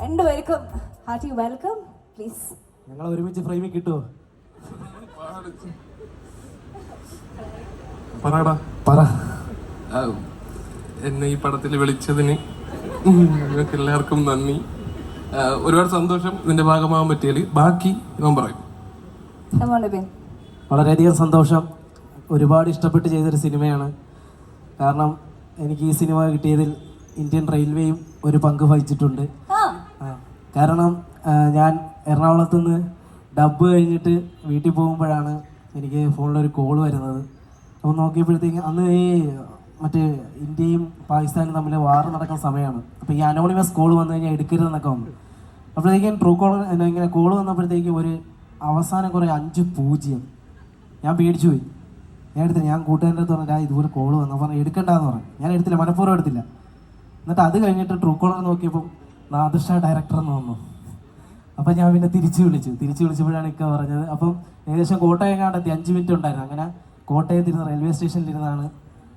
രണ്ടുപേർക്കും hearty welcome please. ഞങ്ങൾ ഒരുമിച്ച് ഫ്രെയിമിൽ കിട്ടുമോ? പറ. എന്നെ ഈ പടത്തിൽ വിളിച്ചതിന് നിങ്ങൾക്ക് എല്ലാവർക്കും നന്ദി. ഒരുപാട് സന്തോഷം ഇതിന്റെ ഭാഗമാകാൻ പറ്റിയാൽ. ബാക്കി ഞാൻ പറയും. വളരെയധികം സന്തോഷം. ഒരുപാട് ഇഷ്ടപ്പെട്ട് ചെയ്തൊരു സിനിമയാണ്. കാരണം എനിക്ക് ഈ സിനിമ കിട്ടിയതിൽ ഇന്ത്യൻ റെയിൽവേയും ഒരു പങ്ക് വഹിച്ചിട്ടുണ്ട്. കാരണം ഞാൻ എറണാകുളത്ത് നിന്ന് ഡബ് കഴിഞ്ഞിട്ട് വീട്ടിൽ പോകുമ്പോഴാണ് എനിക്ക് ഫോണിലൊരു കോൾ വരുന്നത്. അപ്പോൾ നോക്കിയപ്പോഴത്തേക്ക് അന്ന് ഈ മറ്റേ ഇന്ത്യയും പാകിസ്ഥാനും തമ്മിൽ വാർ നടക്കുന്ന സമയമാണ്. അപ്പോൾ ഈ അനോണിമസ് കോൾ വന്നു കഴിഞ്ഞാൽ എടുക്കരുതെന്നൊക്കെ വന്നു. അപ്പോഴത്തേക്കും ട്രൂ കോൾ ഇങ്ങനെ കോൾ വന്നപ്പോഴത്തേക്കും ഒരു അവസാനം കുറേ 5-0 ഞാൻ പേടിച്ചു പോയി. ഞാൻ എടുത്തില്ല. ഞാൻ കൂട്ടുകാരുടെ അടുത്ത് പറഞ്ഞാൽ ഇതുപോലെ കോൾ വന്നു പറഞ്ഞു എടുക്കണ്ടെന്ന് പറഞ്ഞു. ഞാൻ എടുത്തില്ല, മനഃപൂർവ്വം എടുത്തില്ല. എന്നിട്ട് അത് കഴിഞ്ഞിട്ട് ട്രൂ കോളർ നോക്കിയപ്പം നാദിർഷ ഡയറക്ടർ എന്ന് വന്നു. അപ്പം ഞാൻ പിന്നെ തിരിച്ചു വിളിച്ചപ്പോഴാണ് ഇക്ക പറഞ്ഞത്. അപ്പം ഏകദേശം കോട്ടയം കണ്ടെത്തി 5 മിനിറ്റ് ഉണ്ടായിരുന്നു. അങ്ങനെ കോട്ടയത്തിരുന്ന് റെയിൽവേ സ്റ്റേഷനിലിരുന്നാണ്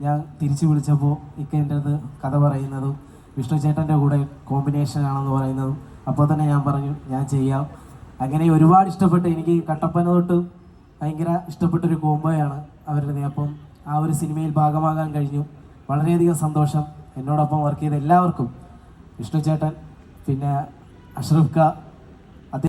ഞാൻ തിരിച്ചു വിളിച്ചപ്പോൾ ഇക്ക എൻ്റെ അടുത്ത് കഥ പറയുന്നതും വിഷ്ണു ചേട്ടൻ്റെ കൂടെ കോമ്പിനേഷൻ ആണെന്ന് പറയുന്നതും അപ്പോൾ തന്നെ ഞാൻ പറഞ്ഞു ഞാൻ ചെയ്യാം. അങ്ങനെ ഒരുപാട് ഇഷ്ടപ്പെട്ട് എനിക്ക് കട്ടപ്പന തൊട്ട് ഭയങ്കര ഇഷ്ടപ്പെട്ടൊരു കോംബോയാണ് അവരുടെ. അപ്പം ആ ഒരു സിനിമയിൽ ഭാഗമാകാൻ കഴിഞ്ഞു. വളരെയധികം സന്തോഷം. എന്നോടൊപ്പം വർക്ക് ചെയ്ത എല്ലാവർക്കും, വിഷ്ണു ചേട്ടൻ, പിന്നെ അഷ്റഫ് ക,